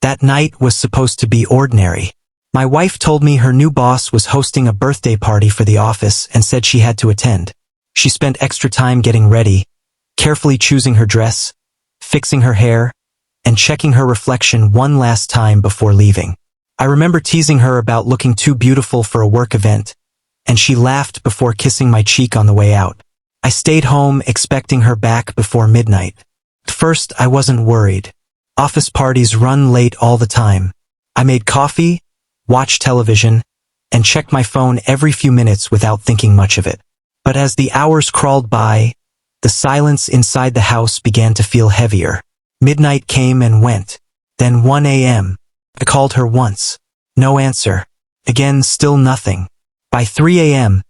That night was supposed to be ordinary. My wife told me her new boss was hosting a birthday party for the office and said she had to attend. She spent extra time getting ready, carefully choosing her dress, fixing her hair, and checking her reflection one last time before leaving. I remember teasing her about looking too beautiful for a work event, and she laughed before kissing my cheek on the way out. I stayed home expecting her back before midnight. At first, I wasn't worried. Office parties run late all the time. I made coffee, watched television, and checked my phone every few minutes without thinking much of it. But as the hours crawled by, the silence inside the house began to feel heavier. Midnight came and went. Then 1 a.m. I called her once. No answer. Again, still nothing. By 3 a.m.,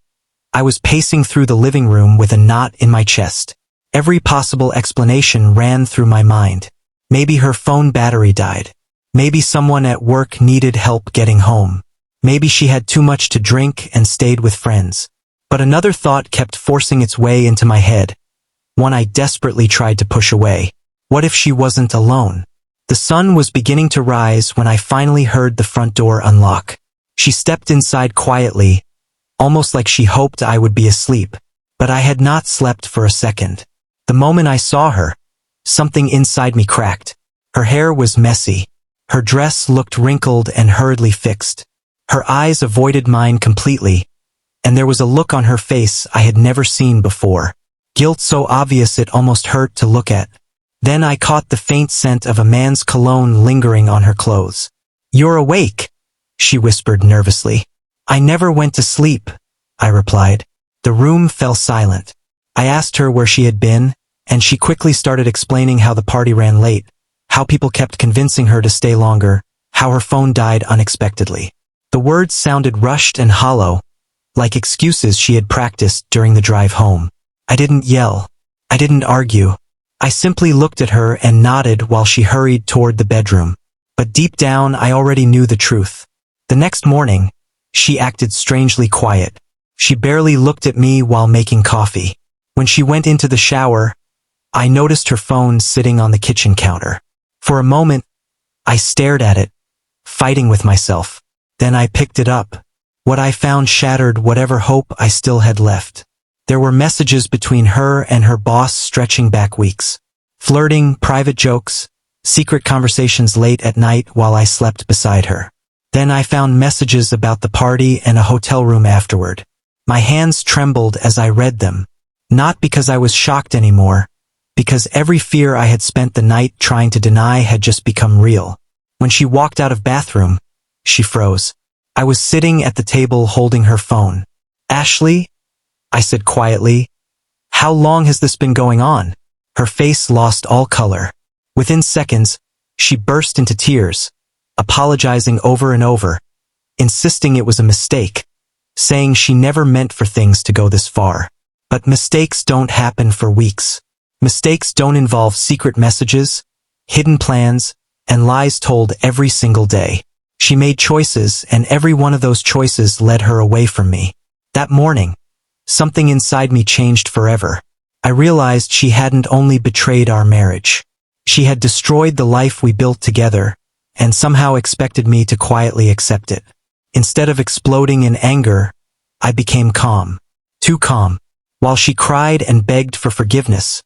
I was pacing through the living room with a knot in my chest. Every possible explanation ran through my mind. Maybe her phone battery died. Maybe someone at work needed help getting home. Maybe she had too much to drink and stayed with friends. But another thought kept forcing its way into my head, one I desperately tried to push away. What if she wasn't alone? The sun was beginning to rise when I finally heard the front door unlock. She stepped inside quietly, almost like she hoped I would be asleep. But I had not slept for a second. The moment I saw her, something inside me cracked. Her hair was messy. Her dress looked wrinkled and hurriedly fixed. Her eyes avoided mine completely, and there was a look on her face I had never seen before. Guilt so obvious it almost hurt to look at. Then I caught the faint scent of a man's cologne lingering on her clothes. "You're awake," she whispered nervously. "I never went to sleep," I replied. The room fell silent. I asked her where she had been, and she quickly started explaining how the party ran late, how people kept convincing her to stay longer, how her phone died unexpectedly. The words sounded rushed and hollow, like excuses she had practiced during the drive home. I didn't yell. I didn't argue. I simply looked at her and nodded while she hurried toward the bedroom. But deep down, I already knew the truth. The next morning, she acted strangely quiet. She barely looked at me while making coffee. When she went into the shower, I noticed her phone sitting on the kitchen counter. For a moment, I stared at it, fighting with myself. Then I picked it up. What I found shattered whatever hope I still had left. There were messages between her and her boss stretching back weeks. Flirting, private jokes, secret conversations late at night while I slept beside her. Then I found messages about the party and a hotel room afterward. My hands trembled as I read them. Not because I was shocked anymore, because every fear I had spent the night trying to deny had just become real. When she walked out of bathroom, she froze. I was sitting at the table holding her phone. "Ashley?" I said quietly. "How long has this been going on?" Her face lost all color. Within seconds, she burst into tears, apologizing over and over, insisting it was a mistake, saying she never meant for things to go this far. But mistakes don't happen for weeks. Mistakes don't involve secret messages, hidden plans, and lies told every single day. She made choices, and every one of those choices led her away from me. That morning, something inside me changed forever. I realized she hadn't only betrayed our marriage. She had destroyed the life we built together, and somehow expected me to quietly accept it. Instead of exploding in anger, I became calm. Too calm. While she cried and begged for forgiveness,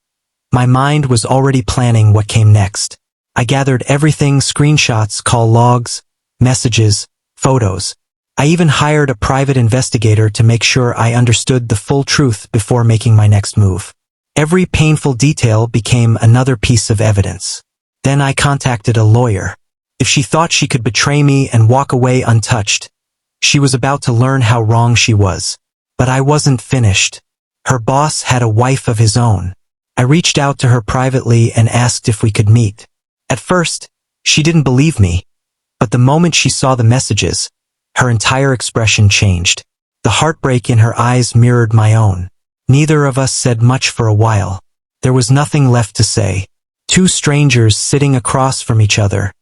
my mind was already planning what came next. I gathered everything: screenshots, call logs, messages, photos. I even hired a private investigator to make sure I understood the full truth before making my next move. Every painful detail became another piece of evidence. Then I contacted a lawyer. If she thought she could betray me and walk away untouched, she was about to learn how wrong she was. But I wasn't finished. Her boss had a wife of his own. I reached out to her privately and asked if we could meet. At first, she didn't believe me, but the moment she saw the messages, her entire expression changed. The heartbreak in her eyes mirrored my own. Neither of us said much for a while. There was nothing left to say. Two strangers sitting across from each other,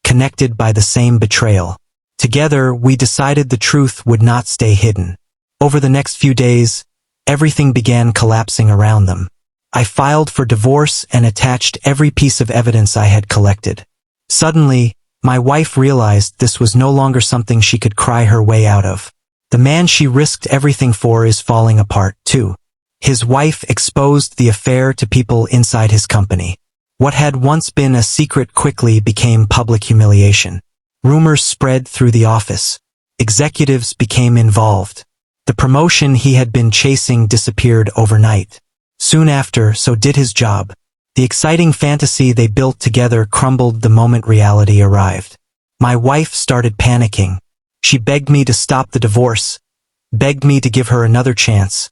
connected by the same betrayal. Together, we decided the truth would not stay hidden. Over the next few days, everything began collapsing around them. I filed for divorce and attached every piece of evidence I had collected. Suddenly, My wife realized this was no longer something she could cry her way out of. The man she risked everything for is falling apart, too. His wife exposed the affair to people inside his company. What had once been a secret quickly became public humiliation. Rumors spread through the office. Executives became involved. The promotion he had been chasing disappeared overnight. Soon after, so did his job. The exciting fantasy they built together crumbled the moment reality arrived. My wife started panicking. She begged me to stop the divorce, begged me to give her another chance,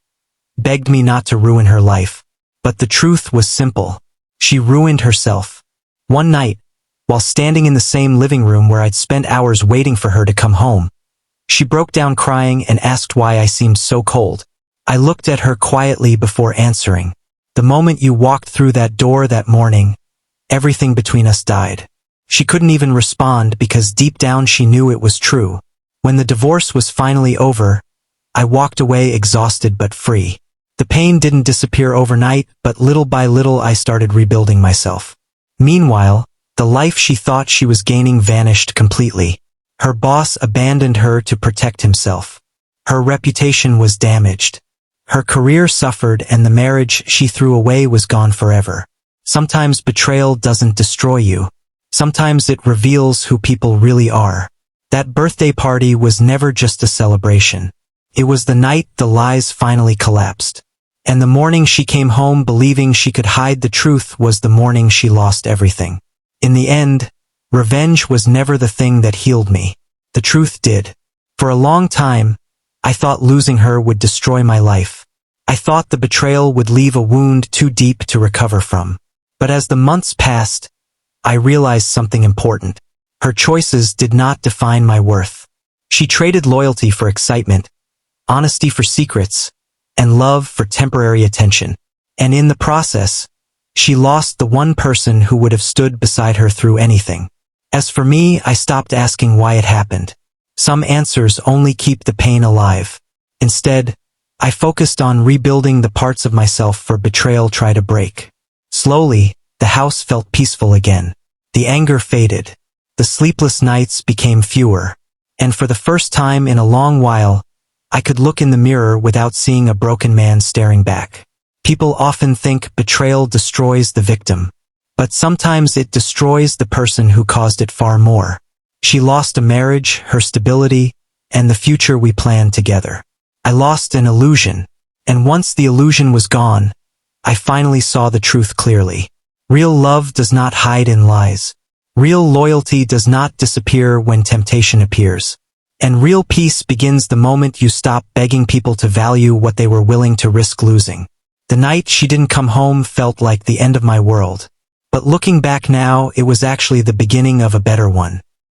begged me not to ruin her life. But the truth was simple. She ruined herself. One night, while standing in the same living room where I'd spent hours waiting for her to come home, she broke down crying and asked why I seemed so cold. I looked at her quietly before answering. The moment you walked through that door that morning, everything between us died. She couldn't even respond because deep down she knew it was true. When the divorce was finally over, I walked away exhausted but free. The pain didn't disappear overnight, but little by little I started rebuilding myself. Meanwhile, the life she thought she was gaining vanished completely. Her boss abandoned her to protect himself. Her reputation was damaged. Her career suffered and the marriage she threw away was gone forever. Sometimes betrayal doesn't destroy you. Sometimes it reveals who people really are. That birthday party was never just a celebration. It was the night the lies finally collapsed. And the morning she came home believing she could hide the truth was the morning she lost everything. In the end, revenge was never the thing that healed me. The truth did. For a long time, I thought losing her would destroy my life. I thought the betrayal would leave a wound too deep to recover from. But as the months passed, I realized something important. Her choices did not define my worth. She traded loyalty for excitement, honesty for secrets, and love for temporary attention. And in the process, she lost the one person who would have stood beside her through anything. As for me, I stopped asking why it happened. Some answers only keep the pain alive. Instead, I focused on rebuilding the parts of myself for betrayal tried to break. Slowly, the house felt peaceful again. The anger faded. The sleepless nights became fewer. And for the first time in a long while, I could look in the mirror without seeing a broken man staring back. People often think betrayal destroys the victim. But sometimes it destroys the person who caused it far more. She lost a marriage, her stability, and the future we planned together. I lost an illusion. And once the illusion was gone, I finally saw the truth clearly. Real love does not hide in lies. Real loyalty does not disappear when temptation appears. And real peace begins the moment you stop begging people to value what they were willing to risk losing. The night she didn't come home felt like the end of my world. But looking back now, it was actually the beginning of a better one.